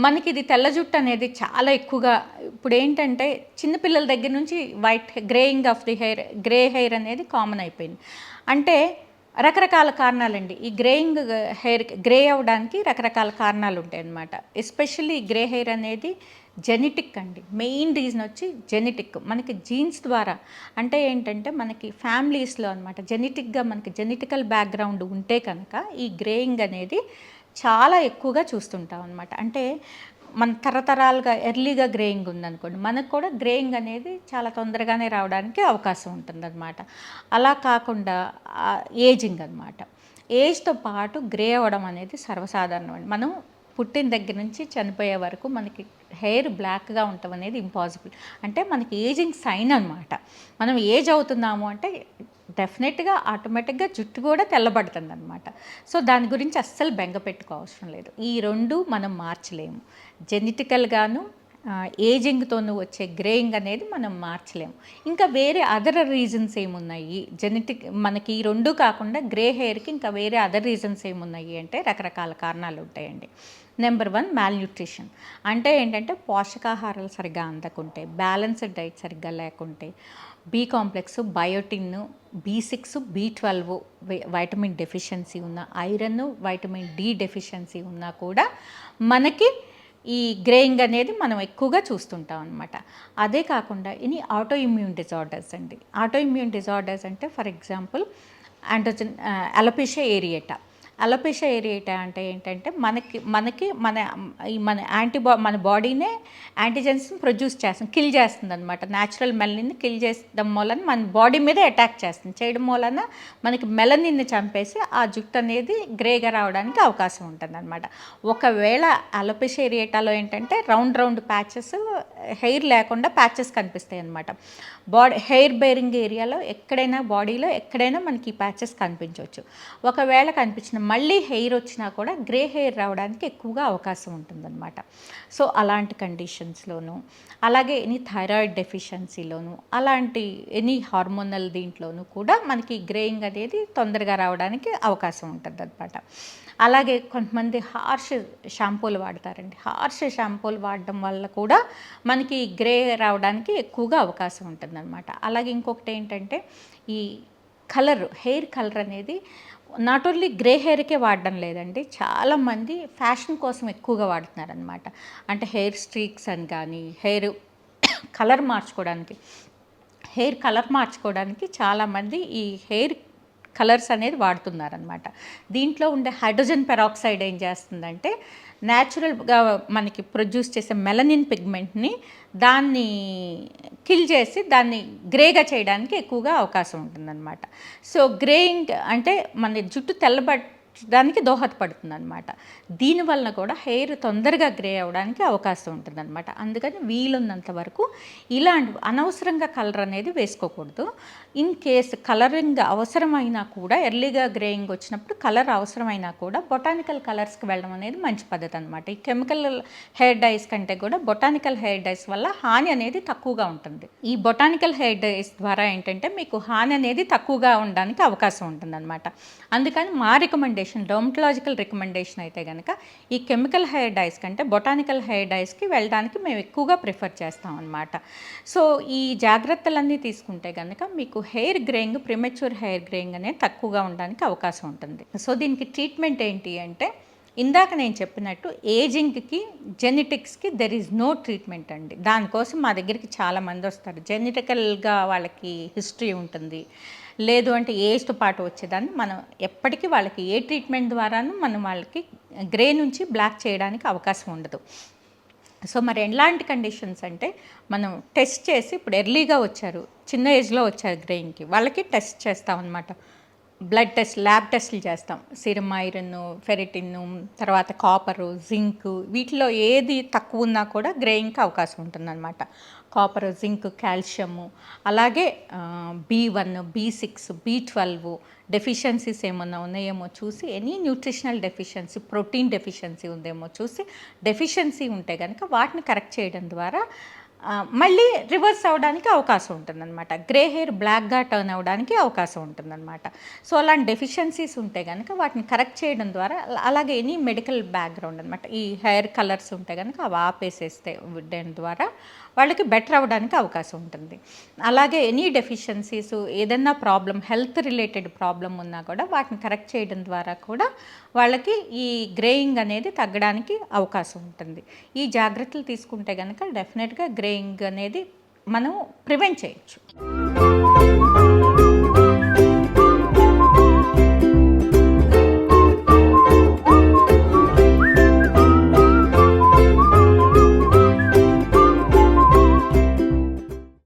మనకి ఇది తెల్ల జుట్టు అనేది చాలా ఎక్కువగా ఇప్పుడేంటంటే చిన్న పిల్లల దగ్గర నుంచి greying of the hair, grey hair అనేది కామన్ అయిపోయింది. అంటే రకరకాల కారణాలండి. ఈ గ్రేయింగ్ హెయిర్ గ్రే అవ్వడానికి రకరకాల కారణాలు ఉంటాయన్నమాట. ఎస్పెషల్లీ గ్రే హెయిర్ అనేది జెనెటిక్ అండి. మెయిన్ రీజన్ వచ్చి జెనెటిక్. మనకి జీన్స్ ద్వారా అంటే ఏంటంటే మనకి ఫ్యామిలీస్లో అనమాట జెనెటిక్గా మనకి జెనెటికల్ బ్యాక్గ్రౌండ్ ఉంటే కనుక ఈ గ్రేయింగ్ అనేది చాలా ఎక్కువగా చూస్తుంటాం అనమాట. అంటే మన తరతరాలుగా ఎర్లీగా గ్రేయింగ్ ఉందనుకోండి, మనకు కూడా గ్రేయింగ్ అనేది చాలా తొందరగానే రావడానికి అవకాశం ఉంటుందన్నమాట. అలా కాకుండా ఏజింగ్ అనమాట. ఏజ్తో పాటు గ్రే అవ్వడం అనేది సర్వసాధారణం అండి. మనం పుట్టిన దగ్గర నుంచి చనిపోయే వరకు మనకి హెయిర్ బ్లాక్గా ఉండటం అనేది ఇంపాసిబుల్. అంటే మనకి ఏజింగ్ సైన్ అనమాట. మనం ఏజ్ అవుతున్నాము అంటే డెఫినెట్గా ఆటోమేటిక్గా జుట్టు కూడా తెల్లబడుతుంది అనమాట. సో దాని గురించి అస్సలు బెంగ పెట్టుకోవసరం లేదు. ఈ రెండు మనం మార్చలేము. జెనెటికల్గాను ఏజింగ్తోనూ వచ్చే గ్రేయింగ్ అనేది మనం మార్చలేము. ఇంకా వేరే అదర్ రీజన్స్ ఏమున్నాయి జెనెటిక్ మనకి ఈ రెండు కాకుండా గ్రే హెయిర్కి ఇంకా వేరే అదర్ రీజన్స్ ఏమున్నాయి అంటే రకరకాల కారణాలు ఉంటాయండి. Number 1 malnutrition. అంటే ఏంటంటే పోషకాహారాలు సరిగ్గా అందకుంటే, బ్యాలెన్స్డ్ డైట్ సరిగ్గా లేకుంటే, B complex, biotin, B6, B12 vitamin deficiency ఉన్న, ఐరన్, వైటమిన్ డి డెఫిషియన్సీ ఉన్నా కూడా మనకి ఈ గ్రేయింగ్ అనేది మనం ఎక్కువగా చూస్తుంటాం అనమాట. అదే కాకుండా ఇన్ని ఆటో ఇమ్యూన్ డిజార్డర్స్ అండి. ఆటో ఇమ్యూన్ డిజార్డర్స్ అంటే for example alopecia areata. Alopecia areata అంటే ఏంటంటే మన బాడీనే యాంటీజెన్స్ని ప్రొడ్యూస్ చేస్తుంది, కిల్ చేస్తుంది అనమాట. న్యాచురల్ మెలనిన్ని కిల్ చేయడం వలన మన బాడీ మీద అటాక్ చేస్తుంది. చేయడం వలన మనకి మెలనిన్ని చంపేసి ఆ జుట్టు అనేది గ్రేగా రావడానికి అవకాశం ఉంటుంది అనమాట. ఒకవేళ అలోపేషియా ఏరియేటాలో ఏంటంటే రౌండ్ ప్యాచెస్, హెయిర్ లేకుండా ప్యాచెస్ కనిపిస్తాయి అనమాట. హెయిర్ బేరింగ్ ఏరియాలో ఎక్కడైనా బాడీలో ఎక్కడైనా మనకి ఈ ప్యాచెస్ కనిపించవచ్చు. ఒకవేళ కనిపించిన మళ్ళీ హెయిర్ వచ్చినా కూడా గ్రే హెయిర్ రావడానికి ఎక్కువగా అవకాశం ఉంటుందన్నమాట. సో అలాంటి కండిషన్స్లోనూ, అలాగే ఎనీ థైరాయిడ్ డెఫిషియన్సీలోను, అలాంటి ఎనీ హార్మోనల్ దీంట్లోనూ కూడా మనకి గ్రేయింగ్ అనేది తొందరగా రావడానికి అవకాశం ఉంటుంది అనమాట. అలాగే కొంతమంది హార్ష్ షాంపూలు వాడతారండి. హార్ష్ షాంపూలు వాడడం వల్ల కూడా మనకి గ్రే రావడానికి ఎక్కువగా అవకాశం ఉంటుందన్నమాట. అలాగే ఇంకొకటి ఏంటంటే ఈ హెయిర్ కలర్ అనేది నాట్ ఓన్లీ గ్రే హెయిర్కే వాడడం లేదండి, చాలామంది ఫ్యాషన్ కోసం ఎక్కువగా వాడుతున్నారనమాట. అంటే హెయిర్ స్ట్రీక్స్ అని కానీ హెయిర్ కలర్ మార్చుకోవడానికి చాలామంది ఈ హెయిర్ కలర్స్ అనేది వాడుతున్నారనమాట. దీంట్లో ఉండే హైడ్రోజన్ పెరాక్సైడ్ ఏం చేస్తుందంటే న్యాచురల్గా మనకి ప్రొడ్యూస్ చేసే మెలనిన్ పిగ్మెంట్ని దాన్ని కిల్ చేసి దాన్ని గ్రేగా చేయడానికి ఎక్కువగా అవకాశం ఉంటుందన్నమాట. సో గ్రేయింగ్ అంటే మన జుట్టు తెల్లబడడానికి దోహదపడుతుంది అనమాట. దీనివల్ల కూడా హెయిర్ తొందరగా గ్రే అవ్వడానికి అవకాశం ఉంటుందన్నమాట. అందుకని వీలున్నంత వరకు ఇలాంటి అనవసరంగా కలర్ అనేది వేసుకోకూడదు. ఇన్ కేస్ కలరింగ్ అవసరమైనా కూడా, ఎర్లీగా గ్రేయింగ్ వచ్చినప్పుడు కలర్ అవసరమైనా కూడా బొటానికల్ కలర్స్కి వెళ్ళడం అనేది మంచి పద్ధతి అనమాట. ఈ కెమికల్ హెయిర్ డైస్ కంటే కూడా బొటానికల్ హెయిర్ డైస్ వల్ల హాని అనేది తక్కువగా ఉంటుంది. ఈ బొటానికల్ హెయిర్ డైస్ ద్వారా ఏంటంటే మీకు హాని అనేది తక్కువగా ఉండడానికి అవకాశం ఉంటుందన్నమాట. అందుకని మా డర్మటలాజికల్ రికమెండేషన్ అయితే కనుక ఈ కెమికల్ హెయిర్ డైస్ కంటే బొటానికల్ హెయిర్ డైస్కి వెళ్ళడానికి మేము ఎక్కువగా ప్రిఫర్ చేస్తాం అనమాట. సో ఈ జాగ్రత్తలన్నీ తీసుకుంటే కనుక మీకు ప్రిమెచ్యూర్ హెయిర్ గ్రేయింగ్ అనేది తక్కువగా ఉండడానికి అవకాశం ఉంటుంది. సో దీనికి ట్రీట్మెంట్ ఏంటి అంటే ఇందాక నేను చెప్పినట్టు ఏజింగ్కి, జెనెటిక్స్కి దెర్ ఈజ్ నో ట్రీట్మెంట్ అండి. దానికోసం మా దగ్గరికి చాలామంది వస్తారు. జెనెటికల్గా వాళ్ళకి హిస్టరీ ఉంటుంది, లేదు అంటే ఏజ్తో పాటు వచ్చేదాన్ని మనం ఎప్పటికీ వాళ్ళకి ఏ ట్రీట్మెంట్ ద్వారాను మనం వాళ్ళకి గ్రే నుంచి బ్లాక్ చేయడానికి అవకాశం ఉండదు. సో మరి ఎలాంటి కండిషన్స్ అంటే మనం టెస్ట్ చేసి, ఇప్పుడు ఎర్లీగా వచ్చారు, చిన్న ఏజ్లో వచ్చారు గ్రేయింగ్కి, వాళ్ళకి టెస్ట్ చేస్తామన్నమాట. బ్లడ్ టెస్ట్, ల్యాబ్ టెస్టులు చేస్తాం. సీరం ఐరన్, ఫెరిటిన్, తర్వాత కాపరు, జింక్, వీటిలో ఏది తక్కువ ఉన్నా కూడా గ్రేయింగ్కి అవకాశం ఉంటుందన్నమాట. కాపర్, జింక్, కాల్షియము, అలాగే B1, B6, B12 డెఫిషియన్సీస్ ఏమన్నా ఉన్నాయేమో చూసి, any nutritional deficiency, protein deficiency ఉందేమో చూసి, డెఫిషియన్సీ ఉంటే కనుక వాటిని కరెక్ట్ చేయడం ద్వారా మళ్ళీ రివర్స్ అవ్వడానికి అవకాశం ఉంటుందన్నమాట. గ్రే హెయిర్ బ్లాక్‌గా టర్న్ అవ్వడానికి అవకాశం ఉంటుందన్నమాట. సో, అలాంటి డెఫిషియన్సీస్ ఉంటే గనక వాటిని కరెక్ట్ చేయడం ద్వారా అలాగే ఎనీ మెడికల్ బ్యాక్‌గ్రౌండ్ అనమాట. ఈ హెయిర్ కలర్స్ ఉంటే గనక అవి ఆపేసేస్తే దాని ద్వారా వాళ్ళకి బెటర్ అవ్వడానికి అవకాశం ఉంటుంది. అలాగే ఎనీ డెఫిషియన్సీస్ ఏదన్నా ప్రాబ్లమ్ హెల్త్ రిలేటెడ్ ప్రాబ్లమ్ ఉన్నా కూడా వాటిని కరెక్ట్ చేయడం ద్వారా కూడా వాళ్ళకి ఈ గ్రేయింగ్ అనేది తగ్గడానికి అవకాశం ఉంటుంది. ఈ జాగ్రత్తలు తీసుకుంటే గనక డెఫినెట్‌గా గ్రేయింగ్ అనేది మనం ప్రివెంట్ చేయొచ్చు.